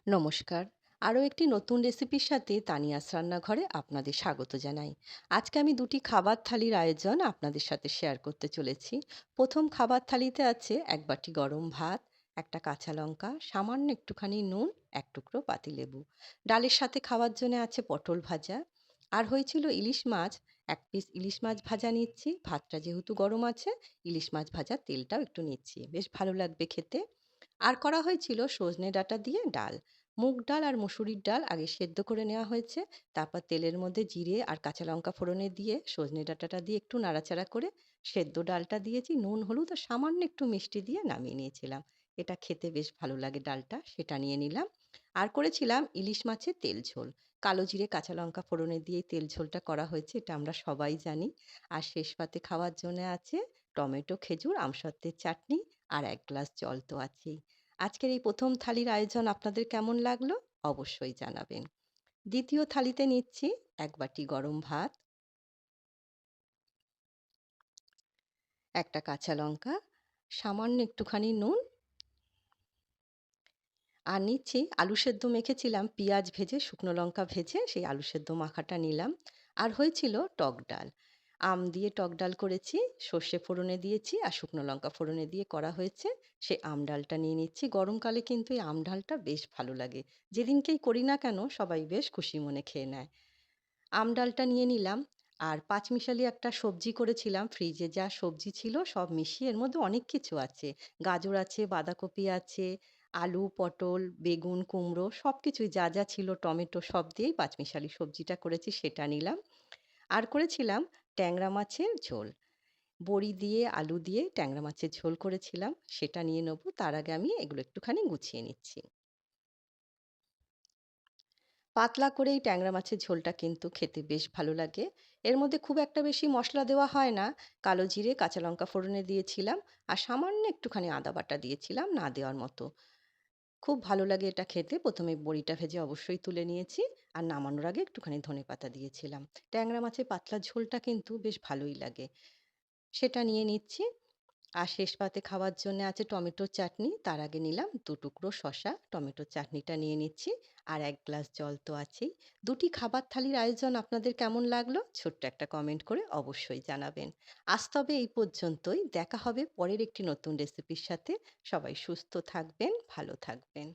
নমস্কার। আরও একটি নতুন রেসিপির সাথে তানিয়াস রান্নাঘরে আপনাদের স্বাগত জানাই। আজকে আমি দুটি খাবার থালির আয়োজন আপনাদের সাথে শেয়ার করতে চলেছি। প্রথম খাবার থালিতে আছে এক বাটি গরম ভাত, একটা কাঁচা লঙ্কা, সামান্য একটুখানি নুন, এক টুকরো পাতিলেবু। ডালের সাথে খাওয়ার জন্য আছে পটল ভাজা। আর হয়েছিল ইলিশ মাছ, এক পিস ইলিশ মাছ ভাজা নিচ্ছি। ভাতটা যেহেতু গরম আছে, ইলিশ মাছ ভাজার তেলটাও একটু নিচ্ছি, বেশ ভালো লাগবে খেতে। আর করা হয়েছিল সজনে ডাঁটা দিয়ে ডাল। মুগ ডাল আর মসুরির ডাল আগে সেদ্ধ করে নেওয়া হয়েছে। তারপর তেলের মধ্যে জিরে আর কাঁচা লঙ্কা ফোড়নে দিয়ে সজনে ডাঁটাটা দিয়ে একটু নাড়াচাড়া করে সেদ্ধ ডালটা দিয়েছি, নুন হলুদ আর সামান্য একটু মিষ্টি দিয়ে নামিয়ে নিয়েছিলাম। এটা খেতে বেশ ভালো লাগে ডালটা, সেটা নিয়ে নিলাম। আর করেছিলাম ইলিশ মাছের তেল ঝোল। কালো জিরে কাঁচা লঙ্কা ফোড়নে দিয়ে তেল ঝোলটা করা হয়েছে, এটা আমরা সবাই জানি। আর শেষ পাতে খাওয়ার জন্য আছে টমেটো, খেজুর, আমসত্ত্বের চাটনি আর এক গ্লাস জল তো আছেই। আজকের এই প্রথম থালির আয়োজন আপনাদের কেমন লাগলো অবশ্যই জানাবেন। দ্বিতীয় থালিতে নিচ্ছি এক বাটি গরম ভাত, একটা কাঁচা লঙ্কা, সামান্য একটুখানি নুন, আর নিচ্ছি আলু সেদ্ধ মেখেছিলাম পেঁয়াজ ভেজে শুকনো লঙ্কা ভেজে সেই আলু সেদ্ধ মাখাটা নিলাম। আর হয়েছিল টক ডাল। আম দিয়ে টক ডাল করেছি, সর্ষে ফোড়নে দিয়েছি আর শুকনো লঙ্কা ফোড়নে দিয়ে করা হয়েছে। সেই আম ডালটা নিয়ে নিচ্ছি। গরমকালে কিন্তু এই আম ডালটা বেশ ভালো লাগে। যেদিনকেই করি না কেন সবাই বেশ খুশি মনে খেয়ে নেয়। আম ডালটা নিয়ে নিলাম। আর পাঁচমিশালি একটা সবজি করেছিলাম, ফ্রিজে যা সবজি ছিল সব মিশিয়ে, এর মধ্যে অনেক কিছু আছে। গাজর আছে, বাঁধাকপি আছে, আলু, পটল, বেগুন, কুমড়ো সবকিছুই যা, যা ছিল টমেটো সব দিয়েই পাঁচমিশালি সবজিটা করেছি, সেটা নিলাম। আর করেছিলাম ট্যাংরা মাছের ঝোল। বড়ি দিয়ে, আলু দিয়ে ট্যাংরা মাছের ঝোল করেছিলাম, সেটা নিয়ে নেবো। তার আগে আমি এগুলো একটুখানি গুছিয়ে নিচ্ছি। পাতলা করে এই ট্যাংরা মাছের ঝোলটা কিন্তু খেতে বেশ ভালো লাগে। এর মধ্যে খুব একটা বেশি মশলা দেওয়া হয় না। কালো জিরে, কাঁচা লঙ্কা ফোড়নে দিয়েছিলাম আর সামান্য একটুখানি আদা বাটা দিয়েছিলাম না দেওয়ার মতো। খুব ভালো লাগে এটা খেতে। ১ম এ বড়িটা ভেজে অবশ্যই তুলে নিয়েছি। আর নামানোর আগে একটুখানি ধনেপাতা দিয়েছিলাম। ট্যাংরা মাছের পাতলা ঝোলটা কিন্তু বেশ ভালোই লাগে। সেটা নিয়ে নিচ্ছি। আর শেষ পাতে খাওয়ার জন্যে আছে টমেটোর চাটনি। তার আগে নিলাম ২ টুকরো শসা। টমেটোর চাটনিটা নিয়ে নিচ্ছি। আর ১ গ্লাস জল তো আছেই। দুটি খাবার থালির আয়োজন আপনাদের কেমন লাগলো? ছোট্ট একটা কমেন্ট করে অবশ্যই জানাবেন। আজ তবে এই পর্যন্তই। দেখা হবে পরের একটি নতুন রেসিপির সাথে। সবাই সুস্থ থাকবেন, ভালো থাকবেন।